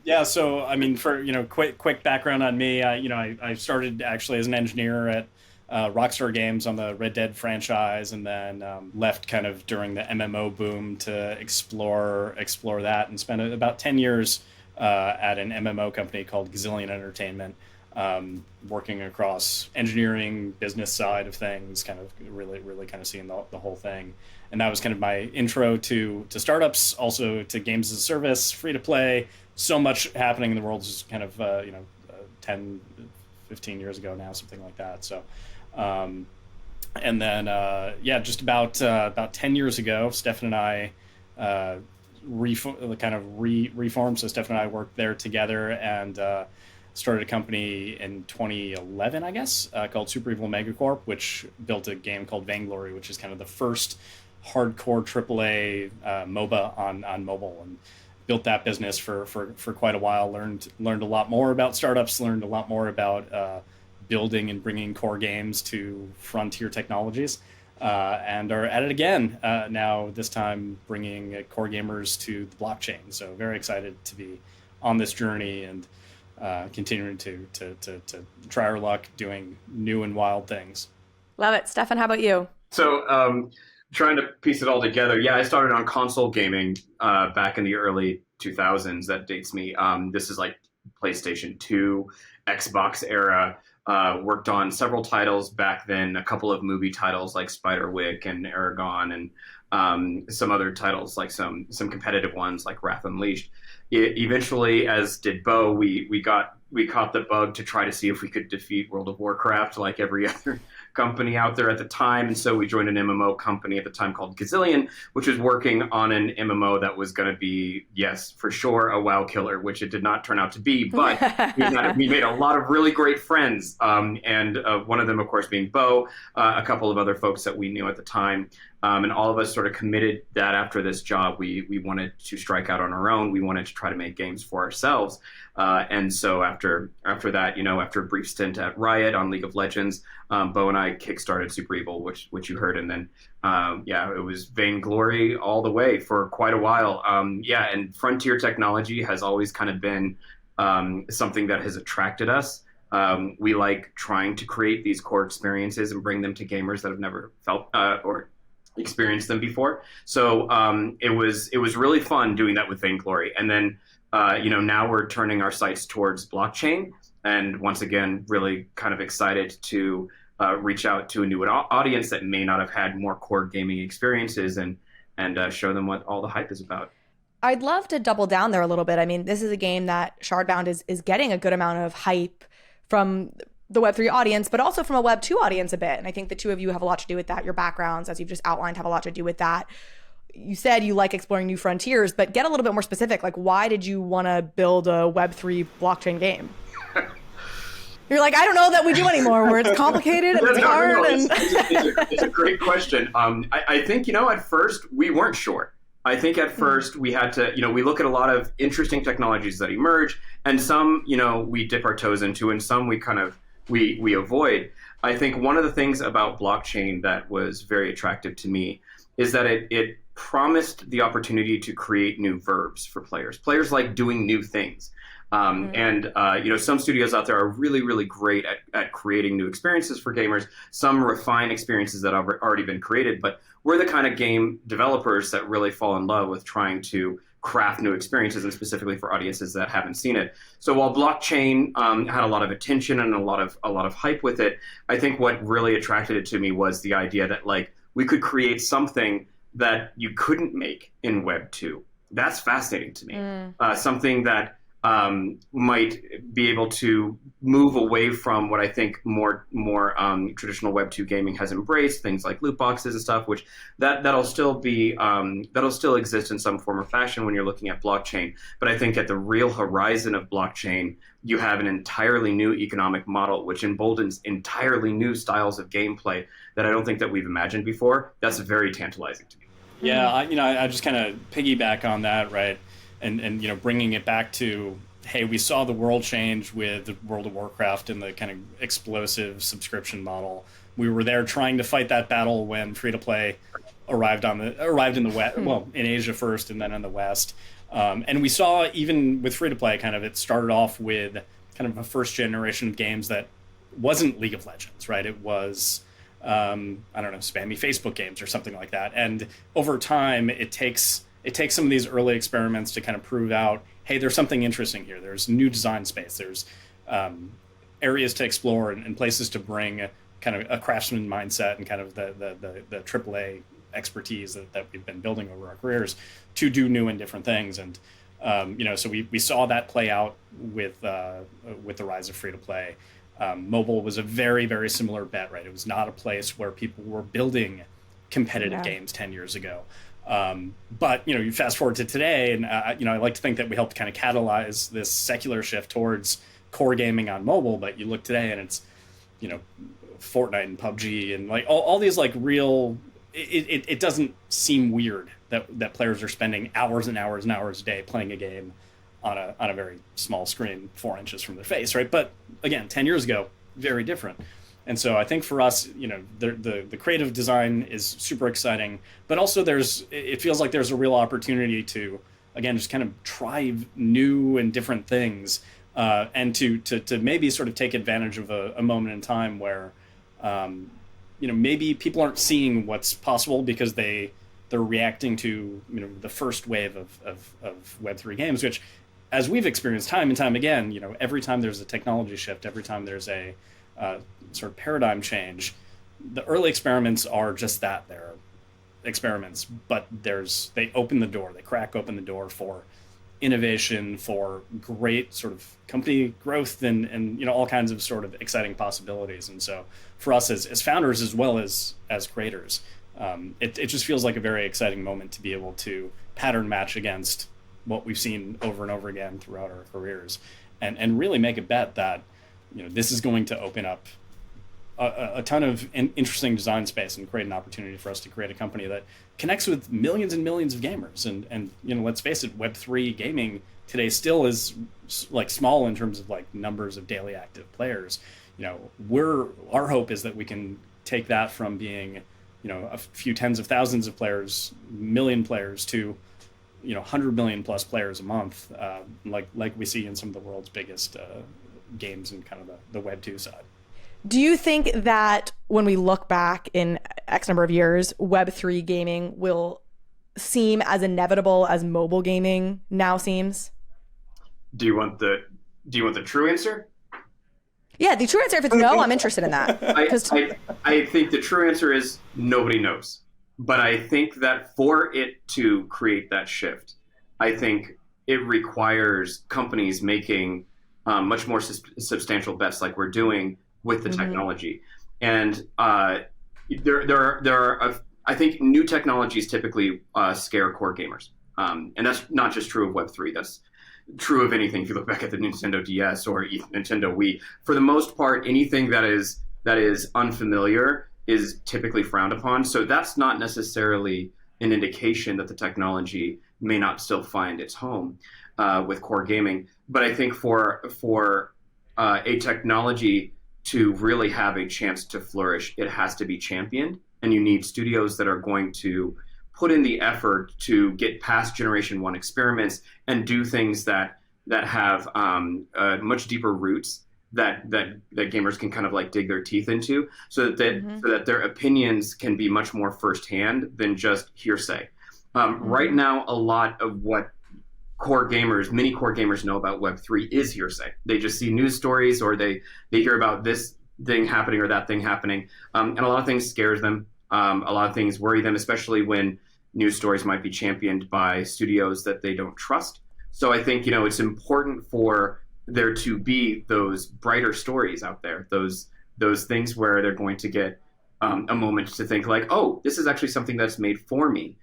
Yeah. So, I mean, for quick background on me, I started actually as an engineer at Rockstar Games on the Red Dead franchise, and then left kind of during the MMO boom to explore that, and spent about 10 years at an MMO company called Gazillion Entertainment, working across engineering, business side of things, kind of really kind of seeing the whole thing. And that was kind of my intro to startups, also to games as a service, free to play. So much happening in the world, just kind of 10, 15 years ago now, something like that. So. And then, just about 10 years ago, Stephan and I reformed. So Stephan and I worked there together and started a company in 2011, I guess, called Super Evil Megacorp, which built a game called Vainglory, which is kind of the first hardcore AAA MOBA on mobile, and built that business for quite a while. Learned a lot more about startups. Learned a lot more about building and bringing core games to frontier technologies, and are at it again now, this time bringing core gamers to the blockchain. So very excited to be on this journey and continuing to try our luck doing new and wild things. Love it. Stephan, how about you? So trying to piece it all together. Yeah, I started on console gaming back in the early 2000s. That dates me. This is like PlayStation 2, Xbox era. Worked on several titles back then, a couple of movie titles like Spiderwick and Aragon, and some other titles like some competitive ones like Wrath Unleashed. Eventually, as did Bo, we caught the bug to try to see if we could defeat World of Warcraft like every other company out there at the time. And so we joined an MMO company at the time called Gazillion, which was working on an MMO that was going to be, yes, for sure, a WoW killer, which it did not turn out to be. But we made a lot of really great friends. And one of them, of course, being Bo, a couple of other folks that we knew at the time. And all of us sort of committed that after this job, we wanted to strike out on our own. We wanted to try to make games for ourselves. And so after that, after a brief stint at Riot on League of Legends, Bo and I kickstarted Super Evil, which you heard. And then, it was Vainglory all the way for quite a while. And frontier technology has always kind of been something that has attracted us. We like trying to create these core experiences and bring them to gamers that have never felt or experienced them before. So it was really fun doing that with Vainglory. And then, now we're turning our sights towards blockchain. And once again, really kind of excited to reach out to a new audience that may not have had more core gaming experiences and show them what all the hype is about. I'd love to double down there a little bit. I mean, this is a game that Shardbound is getting a good amount of hype from the Web3 audience, but also from a Web2 audience a bit. And I think the two of you have a lot to do with that. Your backgrounds, as you've just outlined, have a lot to do with that. You said you like exploring new frontiers, but get a little bit more specific. Like, why did you want to build a Web3 blockchain game? You're like, I don't know that we do anymore, where it's complicated and it's hard. It's a great question. I think, at first we weren't sure. I think at first we had to, we look at a lot of interesting technologies that emerge, and some, we dip our toes into, and some we avoid. I think one of the things about blockchain that was very attractive to me is that it promised the opportunity to create new verbs for players. Players like doing new things. And some studios out there are really, really great at creating new experiences for gamers. Some refine experiences that have already been created, but we're the kind of game developers that really fall in love with trying to craft new experiences, and specifically for audiences that haven't seen it. So while blockchain had a lot of attention and a lot of hype with it, I think what really attracted it to me was the idea that we could create something that you couldn't make in Web 2. That's fascinating to me. Something that might be able to move away from what I think more traditional Web 2 gaming has embraced, things like loot boxes and stuff, which that'll still exist in some form or fashion when you're looking at blockchain. But I think at the real horizon of blockchain, you have an entirely new economic model, which emboldens entirely new styles of gameplay that I don't think that we've imagined before. That's very tantalizing to me. Yeah, I just kind of piggyback on that, right? And bringing it back to, hey, we saw the world change with World of Warcraft and the kind of explosive subscription model. We were there trying to fight that battle when free-to-play arrived in the West, well, in Asia first and then in the West. And we saw, even with free-to-play, it started off with kind of a first generation of games that wasn't League of Legends, right? It was, spammy Facebook games or something like that. And over time, it takes some of these early experiments to kind of prove out, hey, there's something interesting here. There's new design space. There's areas to explore and places to bring kind of a craftsman mindset and kind of the AAA expertise that we've been building over our careers to do new and different things. And so we saw that play out with the rise of free to play. Mobile was a very, very similar bet, right? It was not a place where people were building competitive games 10 years ago. But you fast forward to today, and I like to think that we helped kind of catalyze this secular shift towards core gaming on mobile. But you look today, and it's Fortnite and PUBG and all these real. It doesn't seem weird that players are spending hours and hours and hours a day playing a game on a very small screen 4 inches from their face, right? But again, 10 years ago, very different. And so I think for us, the creative design is super exciting, but also it feels like there's a real opportunity to, again, just kind of try new and different things, and to maybe sort of take advantage of a moment in time where, maybe people aren't seeing what's possible because they're reacting to, the first wave of Web3 games, which, as we've experienced time and time again, every time there's a technology shift, every time there's a sort of paradigm change, the early experiments are just that. They're experiments, but they crack open the door for innovation, for great sort of company growth and all kinds of sort of exciting possibilities. And so for us as founders as well as creators, it just feels like a very exciting moment to be able to pattern match against what we've seen over and over again throughout our careers, and really make a bet that this is going to open up a ton of interesting design space and create an opportunity for us to create a company that connects with millions and millions of gamers. And let's face it, Web3 gaming today still is small in terms of numbers of daily active players. Our hope is that we can take that from being a few tens of thousands of players, million players, to 100 million plus players a month, like we see in some of the world's biggest games and kind of the Web 2 side. Do you think that when we look back in X number of years, Web3 gaming will seem as inevitable as mobile gaming now seems? Do you want the true answer? Yeah, the true answer, if it's no, I'm interested in that. I think the true answer is nobody knows. But I think that for it to create that shift, I think it requires companies making much more substantial bets like we're doing with the technology. And there are I think new technologies typically scare core gamers. And that's not just true of Web3. That's true of anything. If you look back at the Nintendo DS or Nintendo Wii, for the most part, anything that is unfamiliar is typically frowned upon. So that's not necessarily an indication that the technology may not still find its home with core gaming. But I think for a technology to really have a chance to flourish, it has to be championed, and you need studios that are going to put in the effort to get past Generation 1 experiments and do things that have much deeper roots that gamers can kind of like dig their teeth into, so that their opinions can be much more firsthand than just hearsay. Right now, a lot of what many core gamers know about Web3 is hearsay. They just see news stories, or they hear about this thing happening or that thing happening, and a lot of things scares them. A lot of things worry them, especially when news stories might be championed by studios that they don't trust. So I think, it's important for there to be those brighter stories out there, those things where they're going to get a moment to think like, oh, this is actually something that's made for me,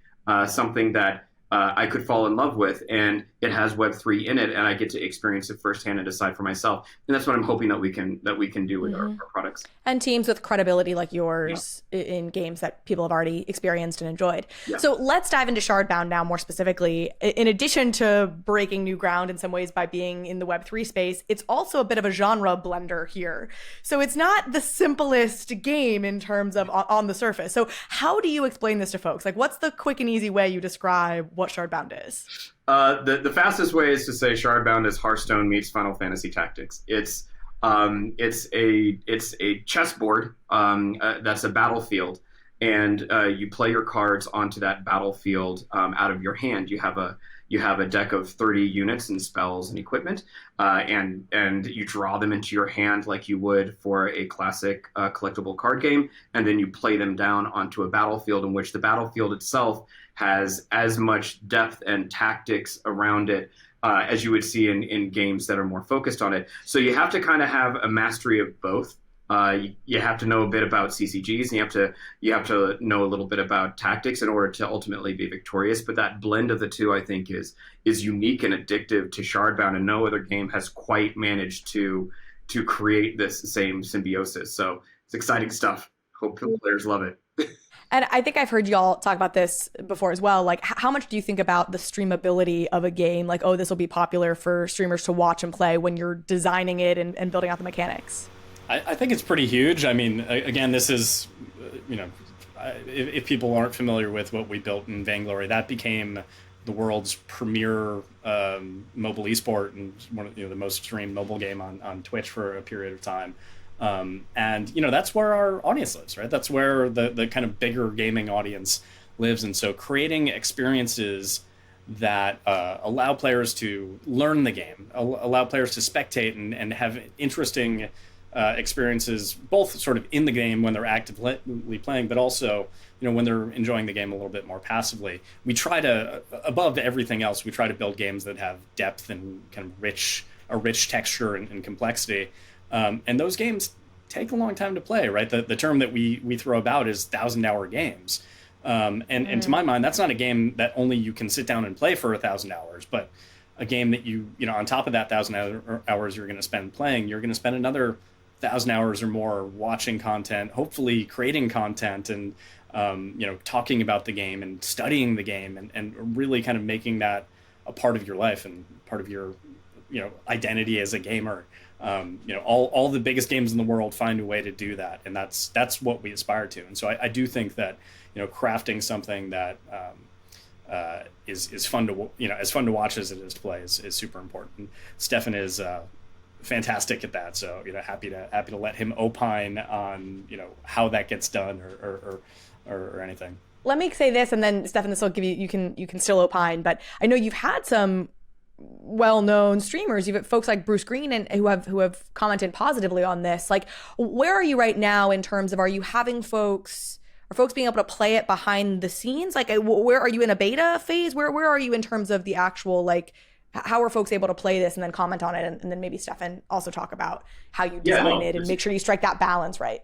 something that I could fall in love with, and it has Web3 in it, and I get to experience it firsthand and decide for myself. And that's what I'm hoping that we can do with our products. And teams with credibility like yours in games that people have already experienced and enjoyed. Yeah. So let's dive into Shardbound now more specifically. In addition to breaking new ground in some ways by being in the Web3 space, it's also a bit of a genre blender here. So it's not the simplest game in terms of on the surface. So how do you explain this to folks? Like, what's the quick and easy way you describe what Shardbound is? The fastest way is to say Shardbound is Hearthstone meets Final Fantasy Tactics. It's a chessboard that's a battlefield, and you play your cards onto that battlefield out of your hand. You have a deck of 30 units and spells and equipment, and you draw them into your hand like you would for a classic collectible card game, and then you play them down onto a battlefield in which the battlefield itself has as much depth and tactics around it as you would see in games that are more focused on it. So you have to kind of have a mastery of both. You have to know a bit about CCGs, and you have to know a little bit about tactics in order to ultimately be victorious. But that blend of the two, I think, is unique and addictive to Shardbound, and no other game has quite managed to create this same symbiosis. So it's exciting stuff. Hope players love it. And I think I've heard y'all talk about this before as well. Like, how much do you think about the streamability of a game? Like, oh, this will be popular for streamers to watch and play when you're designing it and building out the mechanics? I think it's pretty huge. I mean, again, this is, if people aren't familiar with what we built in Vainglory, that became the world's premier mobile esport and one of the most streamed mobile game on Twitch for a period of time. And that's where our audience lives, right? That's where the kind of bigger gaming audience lives. And so creating experiences that allow players to learn the game, allow players to spectate and have interesting experiences, both sort of in the game when they're actively playing, but also when they're enjoying the game a little bit more passively. We try to, above everything else, we try to build games that have depth and kind of a rich texture and complexity. And those games take a long time to play, right? The term that we throw about is 1,000-hour games. And to my mind, that's not a game that only you can sit down and play for 1,000 hours, but a game that you on top of that 1,000 hours you're going to spend playing, you're going to spend another 1,000 hours or more watching content, hopefully creating content and, talking about the game and studying the game and really kind of making that a part of your life and part of your, identity as a gamer. All the biggest games in the world find a way to do that, and that's what we aspire to. And so I do think that crafting something that is fun to as fun to watch as it is to play is super important. Stephan is fantastic at that, so happy to let him opine on how that gets done or anything. Let me say this, and then Stephan, this will give you can still opine. But I know you've had some well-known streamers, you've folks like Bruce Green and who have commented positively on this. Like, where are you right now in terms of, are you having folks being able to play it behind the scenes? Like, where are you in a beta phase? Where are you in terms of the actual, like, how are folks able to play this and then comment on it? And then maybe Stephan also talk about how you design it and make sure you strike that balance right.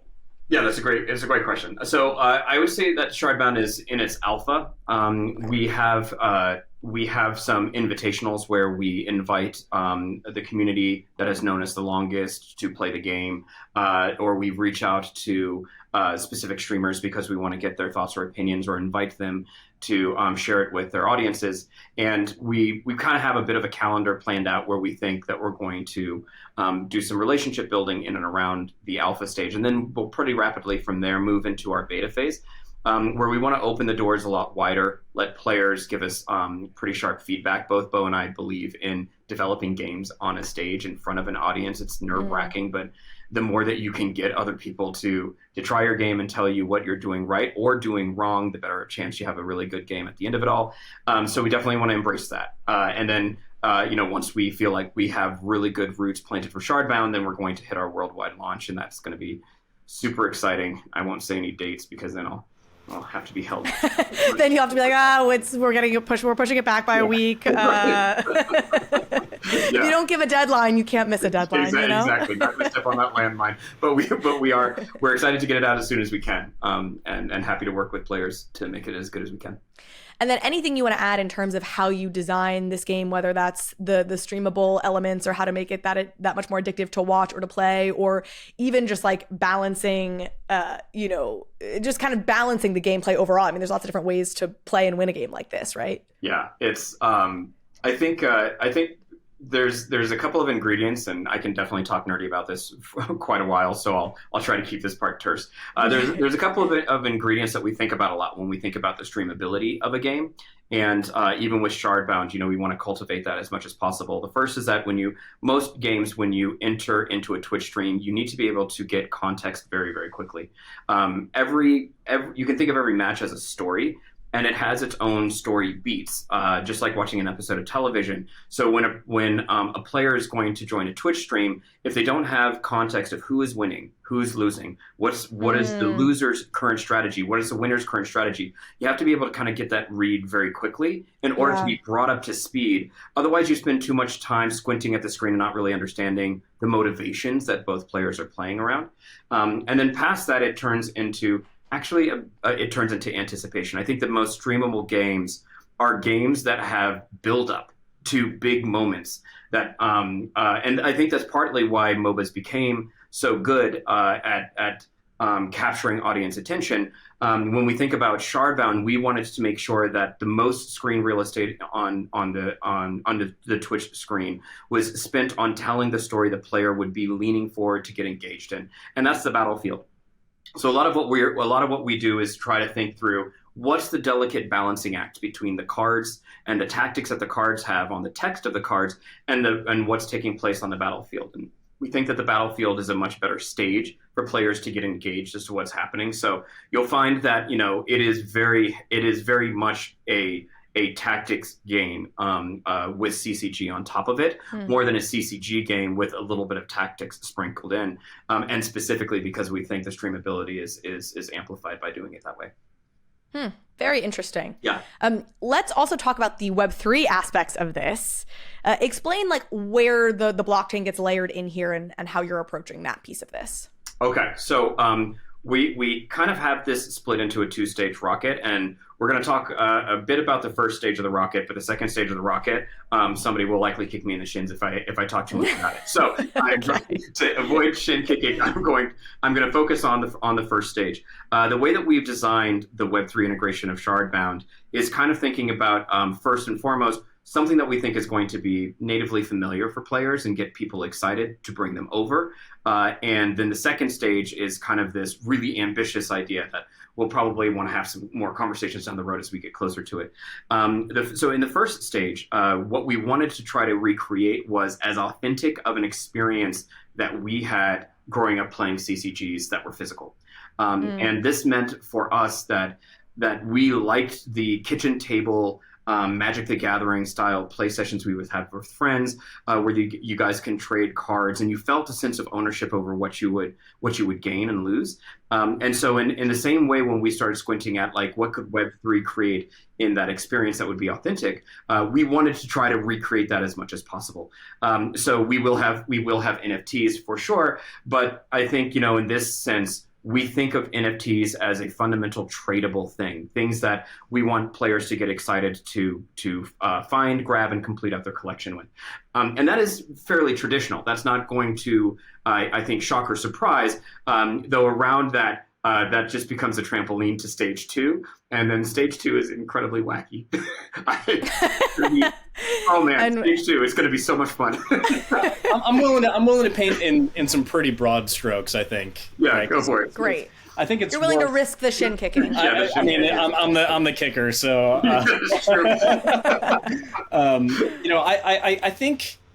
Yeah, it's a great question. So I would say that Shardbound is in its alpha. We have we have some invitationals where we invite the community that has known us the longest to play the game, or we reach out to specific streamers because we want to get their thoughts or opinions, or invite them to share it with their audiences. And we kind of have a bit of a calendar planned out where we think that we're going to do some relationship building in and around the alpha stage. And then we'll pretty rapidly from there move into our beta phase, where we want to open the doors a lot wider, let players give us pretty sharp feedback. Both Bo and I believe in developing games on a stage in front of an audience. It's nerve-wracking, but the more that you can get other people to try your game and tell you what you're doing right or doing wrong, the better chance you have a really good game at the end of it all. So we definitely want to embrace that. And then, once we feel like we have really good roots planted for Shardbound, then we're going to hit our worldwide launch, and that's going to be super exciting. I won't say any dates because then I'll have to be held. Then you have to be like, we're pushing it back by a week. If you don't give a deadline, you can't miss a deadline. Exactly. Not to step on that landmine. But we're excited to get it out as soon as we can, and happy to work with players to make it as good as we can. And then anything you want to add in terms of how you design this game, whether that's the streamable elements or how to make it that much more addictive to watch or to play, or even just like balancing, just kind of balancing the gameplay overall. I mean, there's lots of different ways to play and win a game like this, right? Yeah, it's. I think there's a couple of ingredients, and I can definitely talk nerdy about this for quite a while, so I'll try to keep this part terse. There's a couple of ingredients that we think about a lot when we think about the streamability of a game, and even with Shardbound, we want to cultivate that as much as possible. The first is that when you enter into a Twitch stream, you need to be able to get context very, very quickly. You can think of every match as a story, and it has its own story beats, just like watching an episode of television. So when a player is going to join a Twitch stream, if they don't have context of who is winning, who's losing, what is the loser's current strategy, what is the winner's current strategy, you have to be able to kind of get that read very quickly in order to be brought up to speed. Otherwise, you spend too much time squinting at the screen and not really understanding the motivations that both players are playing around. And then past that, it turns into anticipation. I think the most streamable games are games that have build up to big moments. That and I think that's partly why MOBAs became so good at capturing audience attention. When we think about Shardbound, we wanted to make sure that the most screen real estate on the Twitch screen was spent on telling the story the player would be leaning forward to get engaged in, and that's the battlefield. So a lot of what we do is try to think through what's the delicate balancing act between the cards and the tactics that the cards have on the text of the cards and what's taking place on the battlefield. And we think that the battlefield is a much better stage for players to get engaged as to what's happening. So you'll find that it is very much a tactics game with CCG on top of it, more than a CCG game with a little bit of tactics sprinkled in, and specifically because we think the streamability is amplified by doing it that way. Very interesting. Yeah. Let's also talk about the Web3 aspects of this. Explain where the blockchain gets layered in here and how you're approaching that piece of this. Okay, so we kind of have this split into a two-stage rocket, and we're going to talk a bit about the first stage of the rocket, but the second stage of the rocket, somebody will likely kick me in the shins if I talk too much about it. So to avoid shin kicking, I'm going to focus on the first stage. The way that we've designed the Web3 integration of Shardbound is kind of thinking about first and foremost something that we think is going to be natively familiar for players and get people excited to bring them over. And then the second stage is kind of this really ambitious idea that we'll probably want to have some more conversations down the road as we get closer to it. So in the first stage, what we wanted to try to recreate was as authentic of an experience that we had growing up playing CCGs that were physical. And this meant for us that we liked the kitchen table Magic the Gathering style play sessions we would have with friends, where you guys can trade cards and you felt a sense of ownership over what you would gain and lose. And so in the same way, when we started squinting at what could Web3 create in that experience that would be authentic, we wanted to try to recreate that as much as possible. So we will have NFTs for sure, but I think in this sense, we think of NFTs as a fundamental tradable thing, things that we want players to get excited to find, grab, and complete out their collection with. And that is fairly traditional. That's not going to, I think, shock or surprise, though around that, that just becomes a trampoline to stage 2. And then stage 2 is incredibly wacky. Oh man, stage 2 is going to be so much fun. I'm willing to paint in some pretty broad strokes, I think. Yeah, right? Go for it. Great. I think it's You're willing to risk the shin kicking. I mean, I'm the kicker, so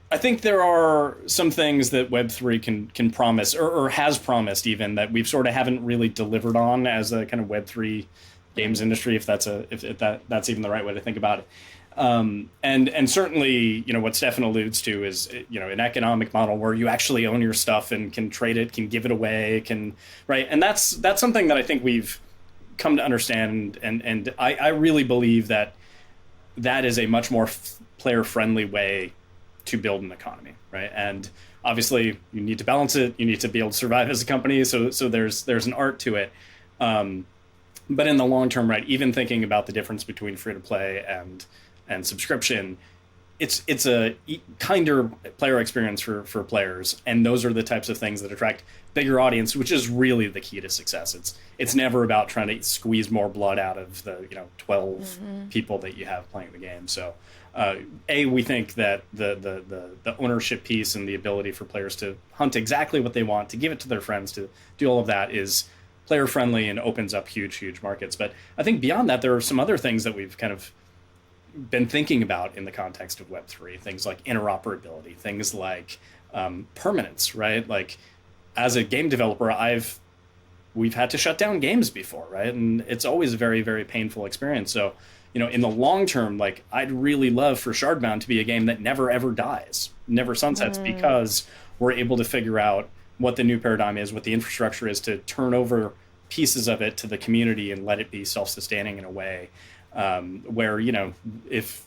I think there are some things that Web3 can promise, or has promised even, that we've sort of haven't really delivered on as a kind of Web3 games industry, if that's even the right way to think about it. And certainly, what Stephan alludes to is, an economic model where you actually own your stuff and can trade it, can give it away, right? And that's something that I think we've come to understand. And I really believe that is a much more player-friendly way to build an economy, right? And obviously you need to balance it. You need to be able to survive as a company. So there's an art to it. But in the long term, right, even thinking about the difference between free to play and subscription, it's a kinder player experience for players, and those are the types of things that attract bigger audience, which is really the key to success. It's never about trying to squeeze more blood out of the 12 people that you have playing the game. So we think that the ownership piece and the ability for players to hunt exactly what they want, to give it to their friends, to do all of that is player friendly and opens up huge markets. But I think beyond that, there are some other things that we've kind of been thinking about in the context of Web3, things like interoperability, things like permanence, right? Like, as a game developer, we've had to shut down games before, right? And it's always a very, very painful experience. So, in the long term, like, I'd really love for Shardbound to be a game that never ever dies, never sunsets, because we're able to figure out what the new paradigm is, what the infrastructure is, to turn over pieces of it to the community and let it be self-sustaining in a way where, if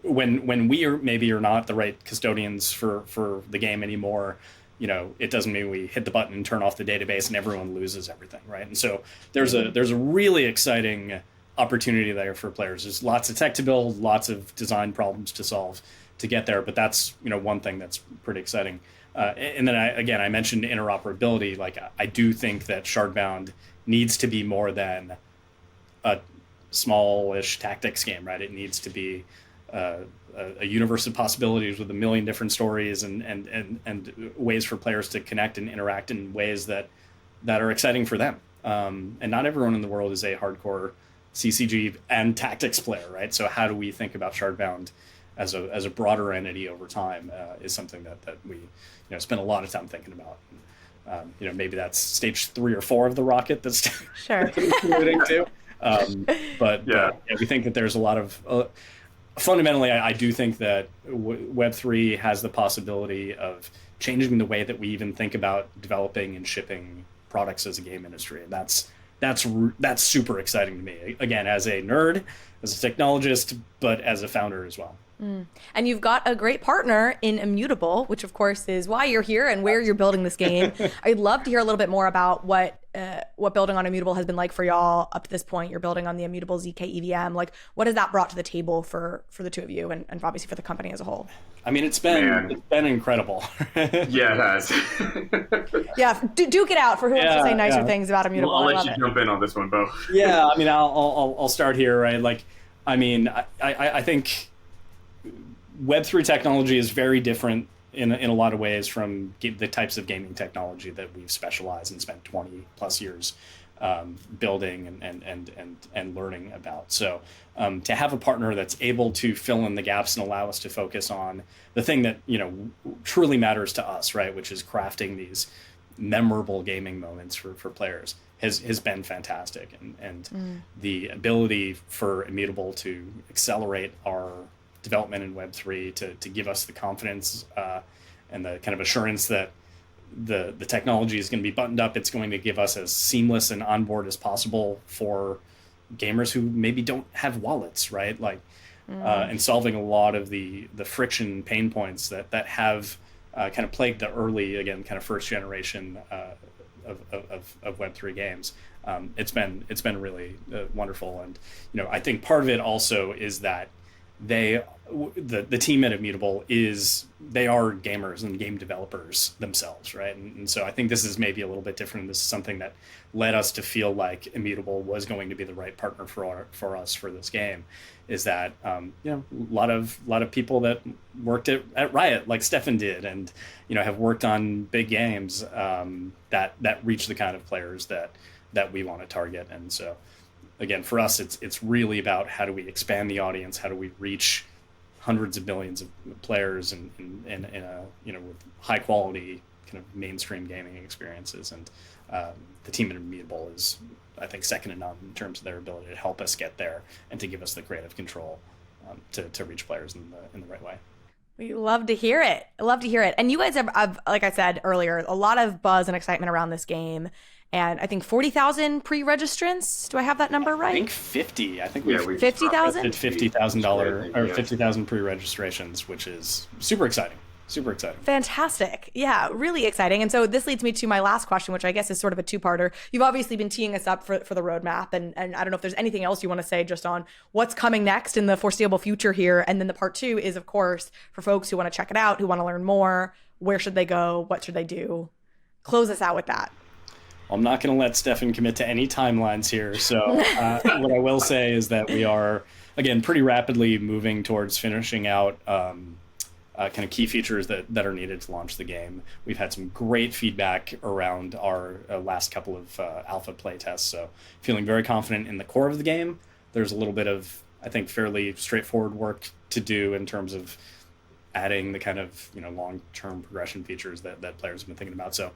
when we are not the right custodians for the game anymore, it doesn't mean we hit the button and turn off the database and everyone loses everything, right? And so there's a really exciting opportunity there for players. There's lots of tech to build, lots of design problems to solve to get there, but that's one thing that's pretty exciting. And then I mentioned interoperability. Like, I do think that Shardbound needs to be more than a smallish tactics game, right? It needs to be a universe of possibilities with a million different stories and ways for players to connect and interact in ways that are exciting for them. And not everyone in the world is a hardcore CCG and tactics player, right? So how do we think about Shardbound as a broader entity over time is something that we spend a lot of time thinking about. Maybe that's stage 3 or 4 of the rocket that's sure alluding to. But we think that there's a lot of fundamentally, I do think that Web3 has the possibility of changing the way that we even think about developing and shipping products as a game industry, and that's super exciting to me. Again, as a nerd, as a technologist, but as a founder as well. And you've got a great partner in Immutable, which of course is why you're here and where you're building this game. I'd love to hear a little bit more about what building on Immutable has been like for y'all up to this point. You're building on the Immutable ZK EVM. Like, what has that brought to the table for the two of you and obviously for the company as a whole? I mean, it's been incredible. Yeah, it has. Yeah, duke it out for who wants to say nicer things about Immutable. Well, I'll let you jump in on this one, Bo. Yeah, I mean, I'll start here, right? Like, I mean, I think Web3 technology is very different in a lot of ways from the types of gaming technology that we've specialized and spent 20 plus years building and learning about. So to have a partner that's able to fill in the gaps and allow us to focus on the thing that truly matters to us, right, which is crafting these memorable gaming moments for players has been fantastic, and the ability for Immutable to accelerate our development in Web3 to give us the confidence and the kind of assurance that the technology is going to be buttoned up. It's going to give us as seamless an onboard as possible for gamers who maybe don't have wallets, right? Like, and solving a lot of the friction pain points that have kind of plagued the early, again, kind of first generation of Web3 games. It's been really wonderful, and I think part of it also is that the team at Immutable they are gamers and game developers themselves, right? And so I think this is maybe a little bit different. This is something that led us to feel like Immutable was going to be the right partner for us for this game. Is that a lot of people that worked at Riot, like Stephan did, and have worked on big games that reach the kind of players that we want to target. And so again, for us, it's really about how do we expand the audience, how do we reach hundreds of millions of players in a with high quality kind of mainstream gaming experiences. And the team at Immutable is, I think, second to none in terms of their ability to help us get there and to give us the creative control to reach players in the right way. We love to hear it. I love to hear it. And you guys have, like I said earlier, a lot of buzz and excitement around this game. And I think 40,000 pre-registrants. Do I have that number right? I think 50. I think we 50,000? did $50,000 or 50,000 pre-registrations, which is super exciting. Super exciting. Fantastic. Yeah, really exciting. And so this leads me to my last question, which I guess is sort of a two-parter. You've obviously been teeing us up for the roadmap, and I don't know if there's anything else you want to say just on what's coming next in the foreseeable future here. And then the part two is, of course, for folks who want to check it out, who want to learn more, where should they go? What should they do? Close us out with that. I'm not going to let Stephan commit to any timelines here. So what I will say is that we are, again, pretty rapidly moving towards finishing out kind of key features that are needed to launch the game. We've had some great feedback around our last couple of alpha play tests. So feeling very confident in the core of the game. There's a little bit of, I think, fairly straightforward work to do in terms of adding the kind of long-term progression features that players have been thinking about. So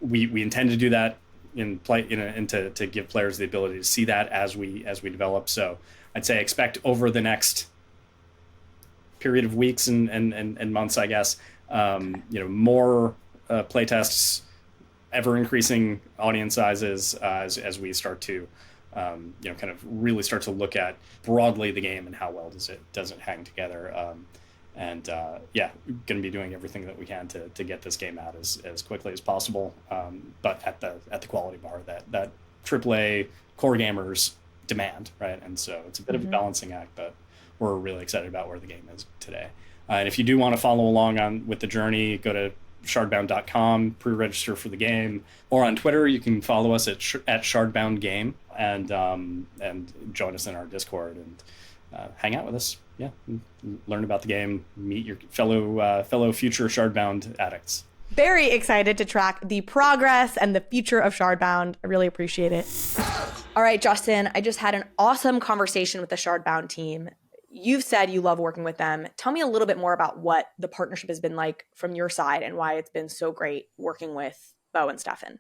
we intend to do that and to give players the ability to see that as we develop. So I'd say expect over the next period of weeks and months, I guess, more playtests, ever increasing audience sizes as we start to kind of really start to look at broadly the game and how well does it hang together. And going to be doing everything that we can to get this game out as quickly as possible, but at the quality bar that AAA core gamers demand, right? And so it's a bit of a balancing act, but we're really excited about where the game is today. And if you do want to follow along with the journey, go to shardbound.com, pre-register for the game, or on Twitter you can follow us at Shardbound Game and join us in our Discord and hang out with us. Yeah, learn about the game, meet your fellow future Shardbound addicts. Very excited to track the progress and the future of Shardbound. I really appreciate it. All right, Justin, I just had an awesome conversation with the Shardbound team. You've said you love working with them. Tell me a little bit more about what the partnership has been like from your side and why it's been so great working with Bo and Stephan.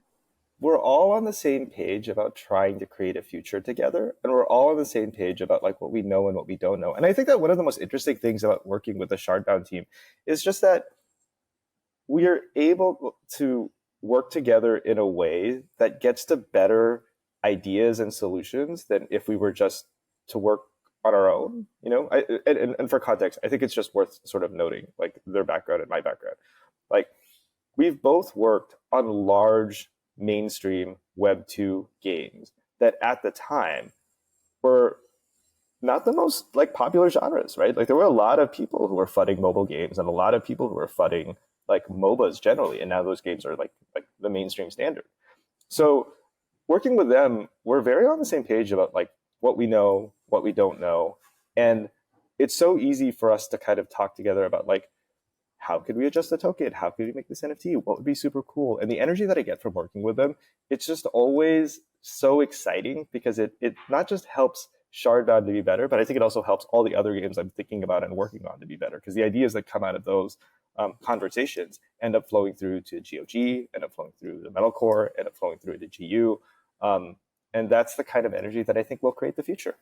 We're all on the same page about trying to create a future together. And we're all on the same page about like what we know and what we don't know. And I think that one of the most interesting things about working with the Shardbound team is just that we are able to work together in a way that gets to better ideas and solutions than if we were just to work on our own, and for context, I think it's just worth sort of noting like their background and my background. Like we've both worked on large mainstream Web 2 games that at the time were not the most like popular genres, right? Like there were a lot of people who were fudding mobile games and a lot of people who were fudding like MOBAs generally, and now those games are like the mainstream standard. So working with them, we're very on the same page about like what we know, what we don't know. And it's so easy for us to kind of talk together about like, how could we adjust the token? How could we make this NFT? What would be super cool? And the energy that I get from working with them, it's just always so exciting because it not just helps Shardbound to be better, but I think it also helps all the other games I'm thinking about and working on to be better. Because the ideas that come out of those conversations end up flowing through to GOG, end up flowing through the metalcore, end up flowing through to GU. And that's the kind of energy that I think will create the future.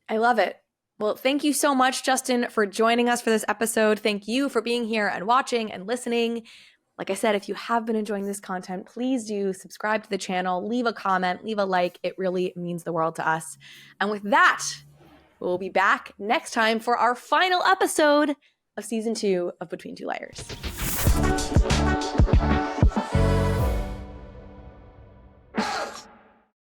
I love it. Well, thank you so much, Justin, for joining us for this episode. Thank you for being here and watching and listening. Like I said, if you have been enjoying this content, please do subscribe to the channel, leave a comment, leave a like. It really means the world to us. And with that, we'll be back next time for our final episode of season 2 of Between Two Layers.